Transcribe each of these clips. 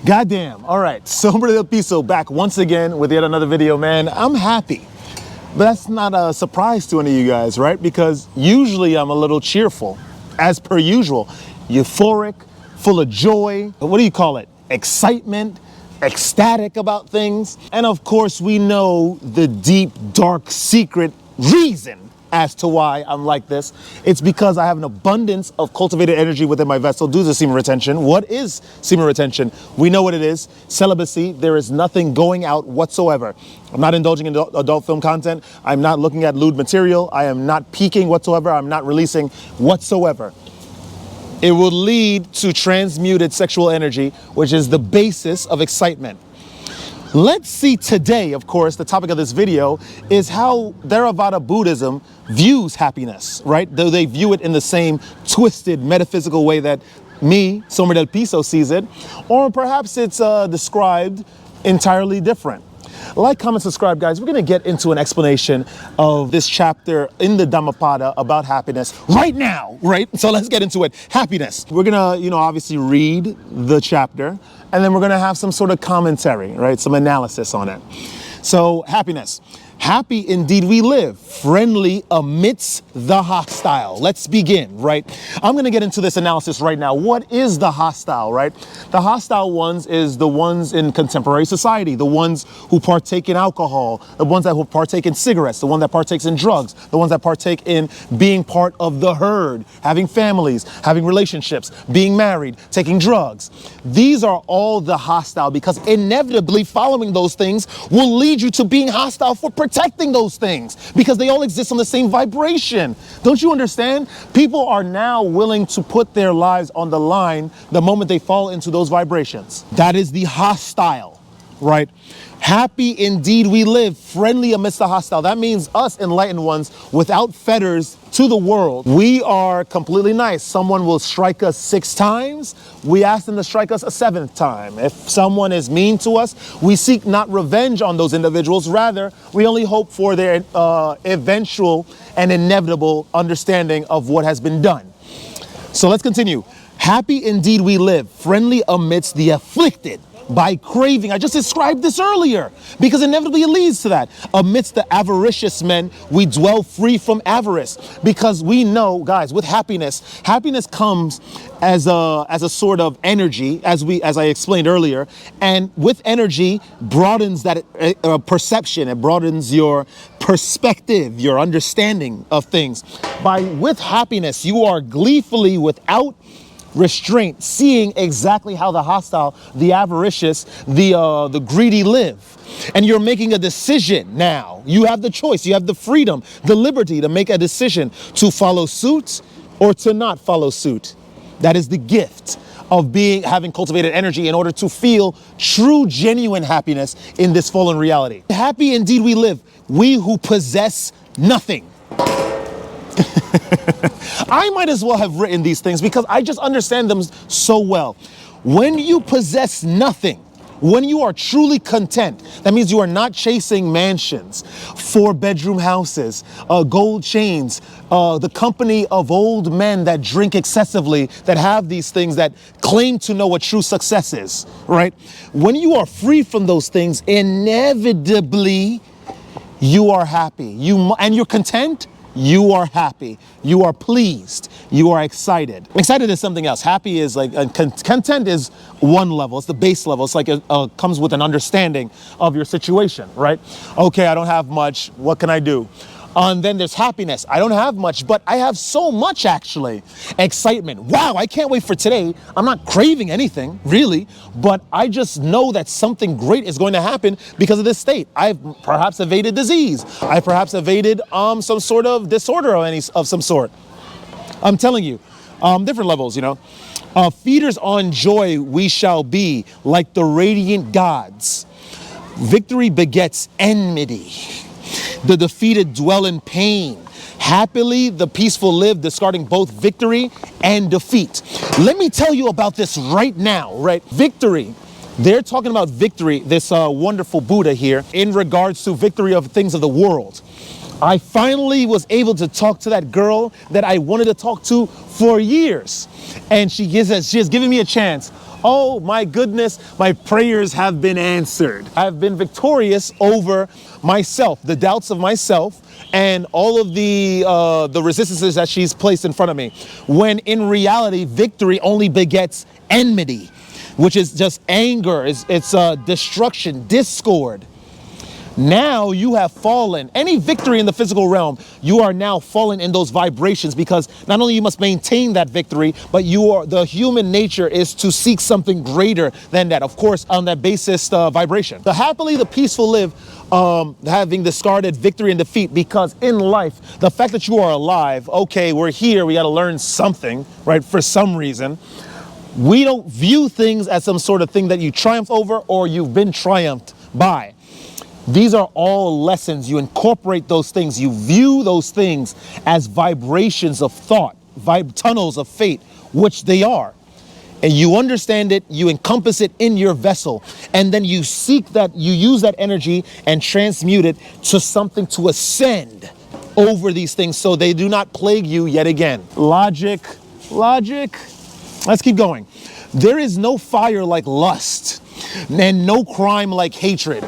Goddamn. All right, Sombra del Piso back once again with yet another video, man. I'm happy. But that's not a surprise to any of you guys, right? Because usually I'm a little cheerful, as per usual. Euphoric, full of joy. What do you call it? Excitement, ecstatic about things. And of course, we know the deep, dark, secret reason as to why I'm like this. It's because I have an abundance of cultivated energy within my vessel due to semen retention. What is semen retention? We know what it is. Celibacy. There is nothing going out whatsoever. I'm not indulging in adult film content. I'm not looking at lewd material. I am not peeking whatsoever. I'm not releasing whatsoever. It will lead to transmuted sexual energy, which is the basis of excitement. Let's see today, of course, the topic of this video is how Theravada Buddhism views happiness, right? Though they view it in the same twisted metaphysical way that me, Sombra del Piso, sees it, or perhaps it's described entirely different. Like, comment, subscribe, guys. We're going to get into an explanation of this chapter in the Dhammapada about happiness right now, right? So let's get into it. Happiness. We're going to, obviously read the chapter, and then we're going to have some sort of commentary, right? Some analysis on it. So, happiness. Happy indeed we live, friendly amidst the hostile. Let's begin, right? I'm going to get into this analysis right now. What is the hostile, right? The hostile ones is the ones in contemporary society, the ones who partake in alcohol, the ones that partake in cigarettes, the one that partakes in drugs, the ones that partake in being part of the herd, having families, having relationships, being married, taking drugs. These are all the hostile, because inevitably following those things will lead you to being hostile for protecting those things, because they all exist on the same vibration. Don't you understand? People are now willing to put their lives on the line the moment they fall into those vibrations. That is the hostile, right? Happy indeed we live, friendly amidst the hostile. That means us enlightened ones, without fetters to the world, we are completely nice. Someone will strike us 6 times, we ask them to strike us a 7th time. If someone is mean to us, we seek not revenge on those individuals. Rather, we only hope for their eventual and inevitable understanding of what has been done. So let's continue. Happy indeed we live, friendly amidst the afflicted, by craving. I just described this earlier, because inevitably it leads to that. Amidst the avaricious men, we dwell free from avarice, because we know, guys, with happiness comes as a sort of energy, as I explained earlier, and with energy broadens that perception. It broadens your perspective, your understanding of things. With happiness, you are gleefully, without restraint, seeing exactly how the hostile, the avaricious, the greedy live. And you're making a decision now. You have the choice, you have the freedom, the liberty to make a decision to follow suit or to not follow suit. That is the gift of having cultivated energy in order to feel true, genuine happiness in this fallen reality. Happy indeed we live, we who possess nothing. I might as well have written these things because I just understand them so well. When you possess nothing, when you are truly content, that means you are not chasing mansions, 4-bedroom houses, gold chains, the company of old men that drink excessively, that have these things, that claim to know what true success is, right? When you are free from those things, inevitably you are happy. And you're content. You are happy, you are pleased, you are excited. Excited is something else. Happy is like, content is one level, it's the base level. It's like it comes with an understanding of your situation, right? Okay, I don't have much, what can I do? And then there's happiness. I don't have much, but I have so much actually. Excitement. Wow, I can't wait for today. I'm not craving anything, really, but I just know that something great is going to happen because of this state. I've perhaps evaded disease. I perhaps evaded some sort of disorder of some sort. I'm telling you, different levels, Feeders on joy we shall be, like the radiant gods. Victory begets enmity. The defeated dwell in pain. Happily, the peaceful live, discarding both victory and defeat. Let me tell you about this right now, right? Victory. They're talking about victory, this wonderful Buddha here, in regards to victory of things of the world. I finally was able to talk to that girl that I wanted to talk to for years. And she has given me a chance. Oh my goodness, my prayers have been answered. I've been victorious over myself, the doubts of myself, and all of the resistances that she's placed in front of me. When in reality, victory only begets enmity, which is just anger, it's destruction, discord. Now you have fallen. Any victory in the physical realm, you are now fallen in those vibrations, because not only you must maintain that victory, but the human nature is to seek something greater than that. Of course, on that basis vibration. The happily, the peaceful live, having discarded victory and defeat, because in life, the fact that you are alive, okay, we're here, we got to learn something, right? For some reason, we don't view things as some sort of thing that you triumph over or you've been triumphed by. These are all lessons. You incorporate those things. You view those things as vibrations of thought, tunnels of fate, which they are. And you understand it, you encompass it in your vessel, and then you seek that, you use that energy and transmute it to something to ascend over these things so they do not plague you yet again. Logic. Let's keep going. There is no fire like lust, and no crime like hatred.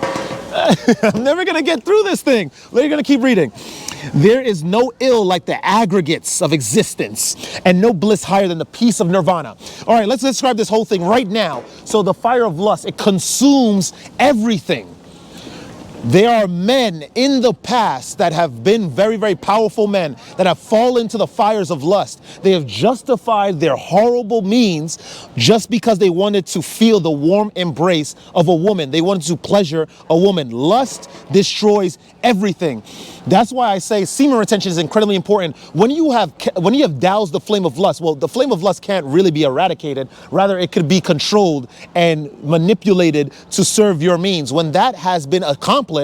I'm never going to get through this thing. We're going to keep reading. There is no ill like the aggregates of existence, and no bliss higher than the peace of Nirvana. All right, let's describe this whole thing right now. So the fire of lust, it consumes everything. There are men in the past that have been very, very powerful men that have fallen to the fires of lust. They have justified their horrible means just because they wanted to feel the warm embrace of a woman. They wanted to pleasure a woman. Lust destroys everything. That's why I say semen retention is incredibly important. When you have doused the flame of lust, well, the flame of lust can't really be eradicated. Rather, it could be controlled and manipulated to serve your means. When that has been accomplished,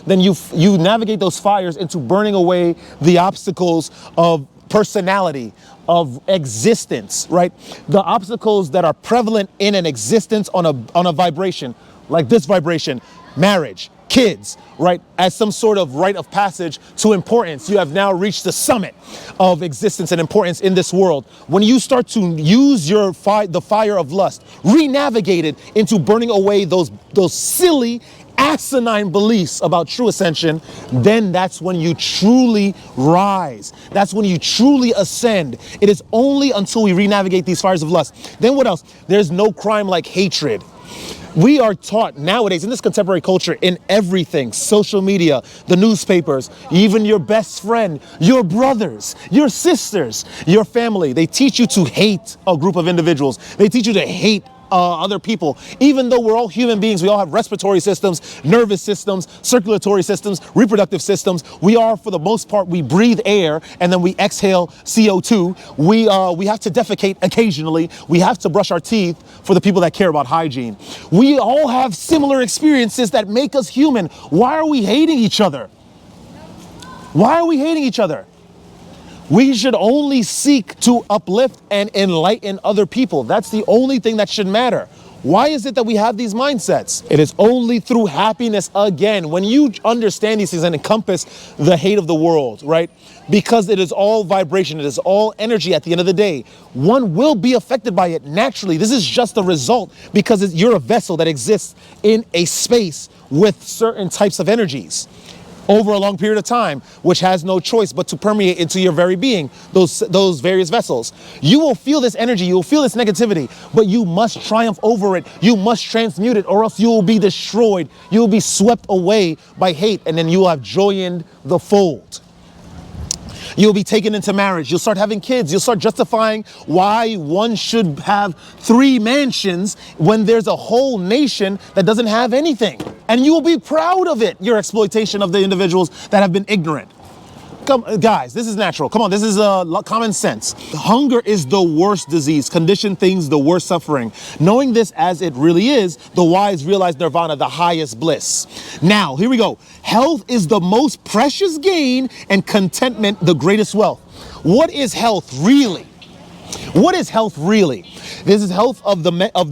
then you navigate those fires into burning away the obstacles of personality, of existence, right? The obstacles that are prevalent in an existence on a vibration, like this vibration, marriage, kids, right? As some sort of rite of passage to importance. You have now reached the summit of existence and importance in this world. When you start to use the fire of lust, re-navigate it into burning away those silly, asinine beliefs about true ascension, then that's when you truly rise. That's when you truly ascend. It is only until we re-navigate these fires of lust. Then what else? There's no crime like hatred. We are taught nowadays in this contemporary culture, in everything, social media, the newspapers, even your best friend, your brothers, your sisters, your family. They teach you to hate a group of individuals. They teach you to hate other people. Even though we're all human beings, we all have respiratory systems, nervous systems, circulatory systems, reproductive systems. We are, for the most part, we breathe air and then we exhale CO2. We have to defecate occasionally. We have to brush our teeth for the people that care about hygiene. We all have similar experiences that make us human. Why are we hating each other? Why are we hating each other? We should only seek to uplift and enlighten other people. That's the only thing that should matter. Why is it that we have these mindsets? It is only through happiness again. When you understand these things and encompass the hate of the world, right? Because it is all vibration, it is all energy at the end of the day. One will be affected by it naturally. This is just a result because you're a vessel that exists in a space with certain types of energies over a long period of time, which has no choice but to permeate into your very being, those various vessels. You will feel this energy, you will feel this negativity, but you must triumph over it. You must transmute it, or else you will be destroyed. You will be swept away by hate, and then you will have joined the fold. You'll be taken into marriage. You'll start having kids. You'll start justifying why one should have 3 mansions when there's a whole nation that doesn't have anything. And you will be proud of it, your exploitation of the individuals that have been ignorant. Come, guys, this is natural. Come on, this is common sense. Hunger is the worst disease. Conditioned things, the worst suffering. Knowing this as it really is, the wise realize Nirvana, the highest bliss. Now, here we go. Health is the most precious gain, and contentment the greatest wealth. What is health really? What is health really? This is health of the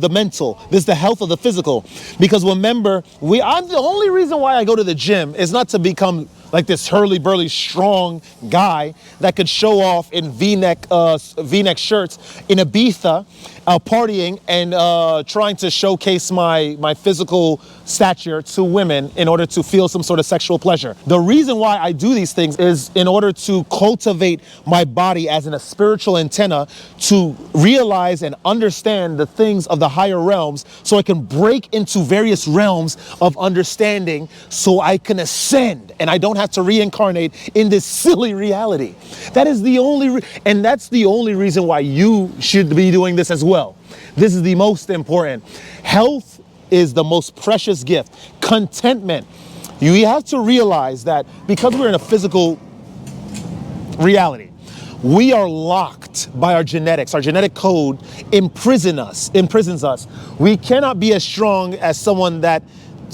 mental. This is the health of the physical. Because remember, the only reason why I go to the gym is not to become like this hurly-burly strong guy that could show off in V-neck shirts in Ibiza, partying and trying to showcase my physical stature to women in order to feel some sort of sexual pleasure. The reason why I do these things is in order to cultivate my body as a spiritual antenna to realize and understand the things of the higher realms, so I can break into various realms of understanding so I can ascend and I don't have to reincarnate in this silly reality. That is the only and that's the only reason why you should be doing this as well. This is the most important. Health is the most precious gift. Contentment. You have to realize that because we're in a physical reality, we are locked by our genetics. Our genetic code imprisons us. We cannot be as strong as someone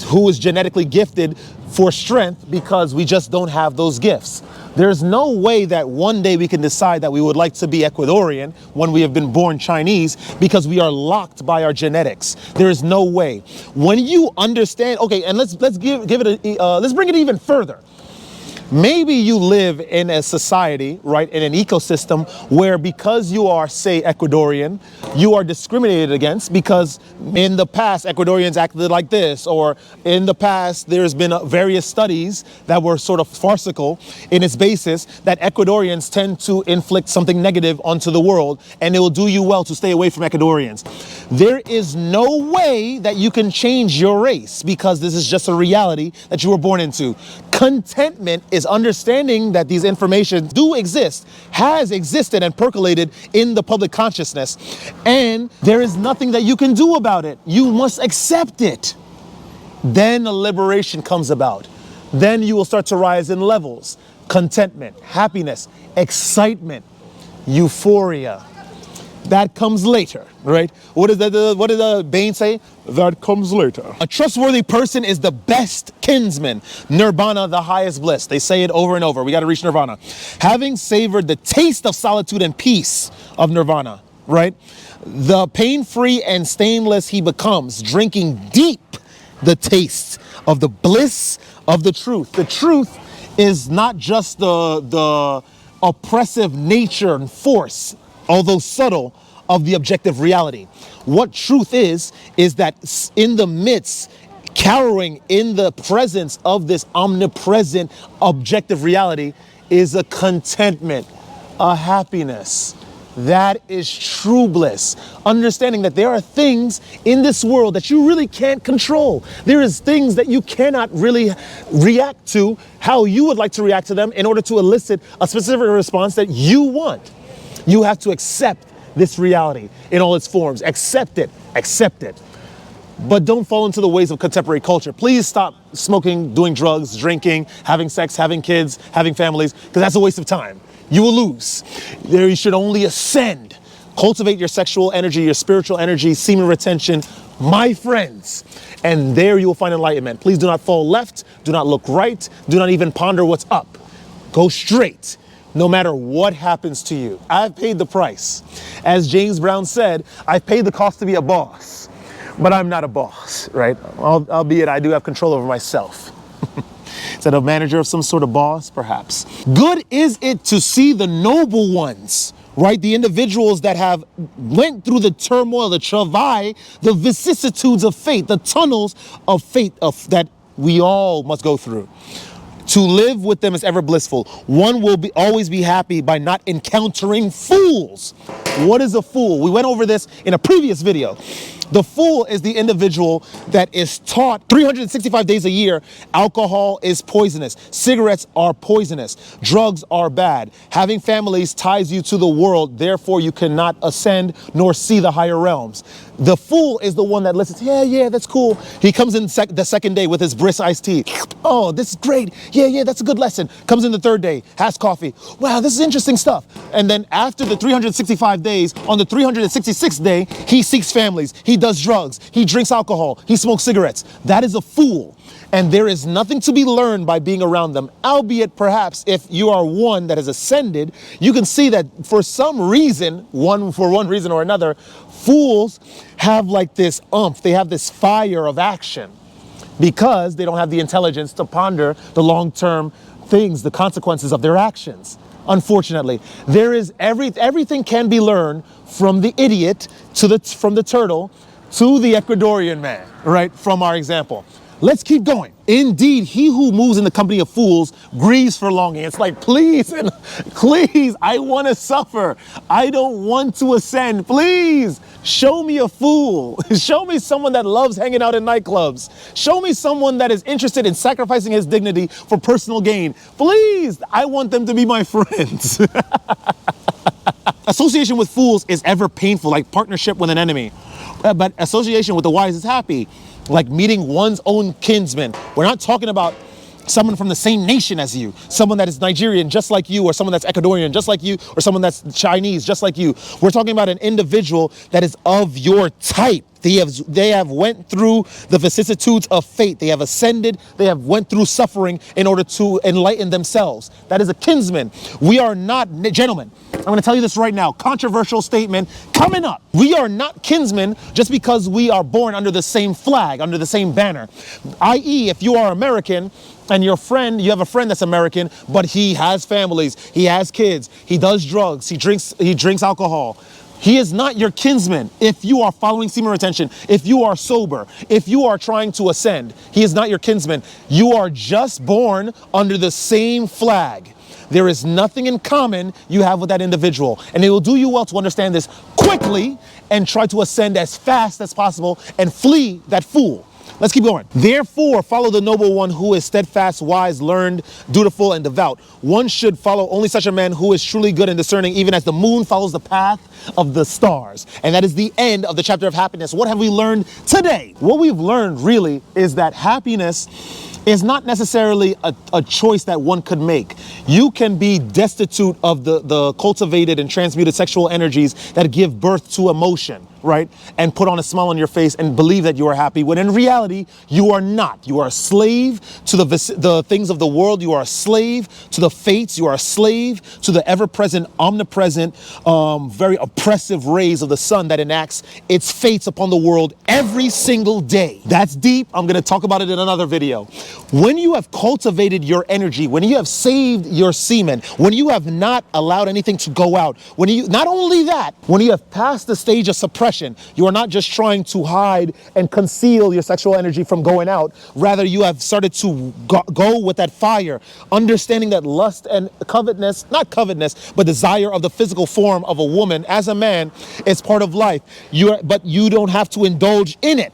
who is genetically gifted for strength because we just don't have those gifts. There's no way that one day we can decide that we would like to be Ecuadorian when we have been born Chinese, because we are locked by our genetics. There is no way. When you understand, okay, and let's bring it even further. Maybe you live in a society, right, in an ecosystem where because you are, say, Ecuadorian, you are discriminated against because in the past Ecuadorians acted like this, or in the past there's been various studies that were sort of farcical in its basis that Ecuadorians tend to inflict something negative onto the world, and it will do you well to stay away from Ecuadorians. There is no way that you can change your race because this is just a reality that you were born into. Contentment is understanding that these information do exist, has existed and percolated in the public consciousness, and there is nothing that you can do about it. You must accept it. Then a liberation comes about. Then you will start to rise in levels. Contentment, happiness, excitement, euphoria. That comes later, right? What did the Bane say? That comes later. A trustworthy person is the best kinsman. Nirvana, the highest bliss. They say it over and over. We got to reach Nirvana. Having savored the taste of solitude and peace of Nirvana, right? The pain-free and stainless he becomes, drinking deep the taste of the bliss of the truth. The truth is not just the oppressive nature and force, although subtle, of the objective reality. What truth is that in the midst, cowering in the presence of this omnipresent objective reality is a contentment, a happiness. That is true bliss. Understanding that there are things in this world that you really can't control. There is things that you cannot really react to how you would like to react to them in order to elicit a specific response that you want. You have to accept this reality in all its forms. Accept it. But don't fall into the ways of contemporary culture. Please stop smoking, doing drugs, drinking, having sex, having kids, having families, because that's a waste of time. You will lose. There you should only ascend. Cultivate your sexual energy, your spiritual energy, semen retention, my friends. And there you will find enlightenment. Please do not fall left. Do not look right. Do not even ponder what's up. Go straight. No matter what happens to you. I've paid the price. As James Brown said, I've paid the cost to be a boss, but I'm not a boss, right? Albeit I do have control over myself. Is that a manager of some sort of boss? Perhaps. Good is it to see the noble ones, right? The individuals that have went through the turmoil, the travail, the vicissitudes of fate, the tunnels of fate that we all must go through. To live with them is ever blissful. One will always be happy by not encountering fools. What is a fool? We went over this in a previous video. The fool is the individual that is taught 365 days a year, alcohol is poisonous, cigarettes are poisonous, drugs are bad. Having families ties you to the world, therefore you cannot ascend nor see the higher realms. The fool is the one that listens, yeah, that's cool. He comes in the second day with his brisk iced tea. Oh, this is great. Yeah, that's a good lesson. Comes in the third day, has coffee. Wow, this is interesting stuff. And then after the 365 days, on the 366th day, he seeks families. He does drugs. He drinks alcohol. He smokes cigarettes. That is a fool. And there is nothing to be learned by being around them, albeit perhaps if you are one that has ascended, you can see that for some reason, for one reason or another, fools have like this oomph. They have this fire of action because they don't have the intelligence to ponder the long-term things, the consequences of their actions. Unfortunately, there is everything can be learned from the idiot from the turtle to the Ecuadorian man, right? From our example. Let's keep going. Indeed, he who moves in the company of fools grieves for longing. It's like, please, please, I want to suffer. I don't want to ascend. Please, show me a fool. Show me someone that loves hanging out in nightclubs. Show me someone that is interested in sacrificing his dignity for personal gain. Please, I want them to be my friends. Association with fools is ever painful, like partnership with an enemy. But association with the wise is happy, like meeting one's own kinsmen. We're not talking about someone from the same nation as you, someone that is Nigerian just like you, or someone that's Ecuadorian just like you, or someone that's Chinese just like you. We're talking about an individual that is of your type. They have went through the vicissitudes of fate. They have ascended. They have went through suffering in order to enlighten themselves. That is a kinsman. We are not, gentlemen, I'm going to tell you this right now. Controversial statement coming up. We are not kinsmen just because we are born under the same flag, under the same banner. I.e., if you are American and you have a friend that's American, but he has families, he has kids, he does drugs, he drinks alcohol. He is not your kinsman. If you are following semen retention, if you are sober, if you are trying to ascend, he is not your kinsman. You are just born under the same flag. There is nothing in common you have with that individual. And it will do you well to understand this quickly and try to ascend as fast as possible and flee that fool. Let's keep going. Therefore, follow the noble one who is steadfast, wise, learned, dutiful, and devout. One should follow only such a man who is truly good and discerning, even as the moon follows the path of the stars. And that is the end of the chapter of happiness. What have we learned today? What we've learned really is that happiness is not necessarily a choice that one could make. You can be destitute of the cultivated and transmuted sexual energies that give birth to emotion, right? And put on a smile on your face and believe that you are happy, when in reality, you are not. You are a slave to the things of the world. You are a slave to the fates. You are a slave to the ever-present, omnipresent, very oppressive rays of the sun that enacts its fates upon the world every single day. That's deep. I'm going to talk about it in another video. When you have cultivated your energy, when you have saved your semen, when you have not allowed anything to go out, not only that, when you have passed the stage of suppression, you are not just trying to hide and conceal your sexual energy from going out. Rather, you have started to go with that fire, understanding that lust and not covetousness, but desire of the physical form of a woman as a man is part of life. But you don't have to indulge in it.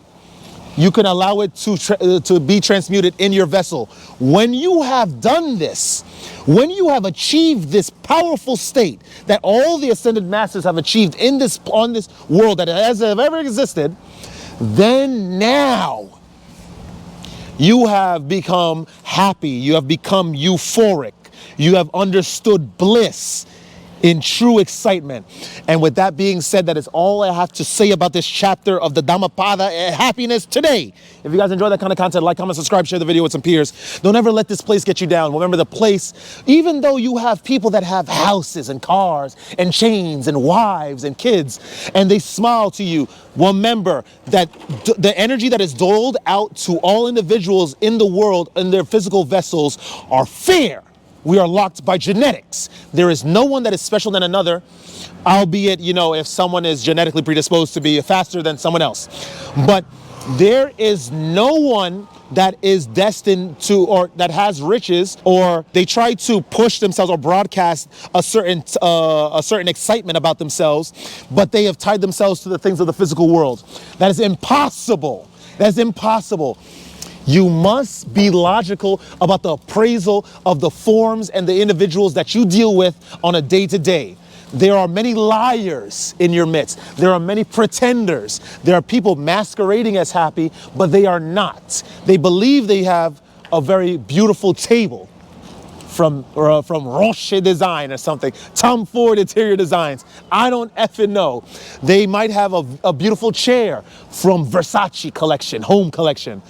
You can allow it to be transmuted in your vessel. When you have done this, when you have achieved this powerful state that all the ascended masters have achieved on this world that has ever existed, then now you have become happy. You have become euphoric. You have understood bliss in true excitement. And with that being said, that is all I have to say about this chapter of the Dhammapada happiness today. If you guys enjoy that kind of content, like, comment, subscribe, share the video with some peers. Don't ever let this place get you down. Remember, the place, even though you have people that have houses and cars and chains and wives and kids, and they smile to you, remember that the energy that is doled out to all individuals in the world in their physical vessels are fair. We are locked by genetics. There is no one that is special than another, albeit, if someone is genetically predisposed to be faster than someone else. But there is no one that is destined to, or that has riches, or they try to push themselves or broadcast a certain excitement about themselves, but they have tied themselves to the things of the physical world. That is impossible. That's impossible. You must be logical about the appraisal of the forms and the individuals that you deal with on a day-to-day. There are many liars in your midst. There are many pretenders. There are people masquerading as happy, but they are not. They believe they have a very beautiful table from Roche Design or something, Tom Ford Interior Designs. I don't effing know. They might have a beautiful chair from Versace collection, home collection,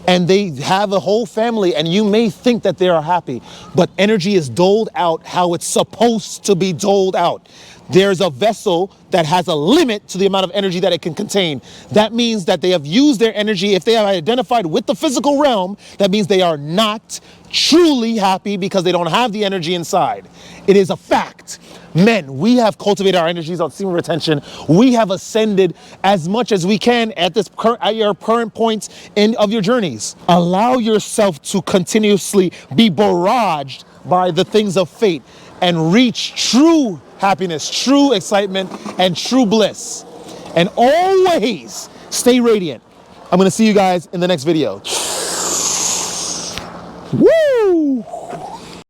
and they have a whole family, and you may think that they are happy, but energy is doled out how it's supposed to be doled out. there's a vessel that has a limit to the amount of energy that it can contain. That means that they have used their energy. If they have identified with the physical realm, that means they are not truly happy because they don't have the energy inside. It is a fact. Men, we have cultivated our energies on semen retention. We have ascended as much as we can at your current points of your journeys. Allow yourself to continuously be barraged by the things of fate and reach true happiness, true excitement, and true bliss. And always stay radiant. I'm gonna see you guys in the next video. Woo!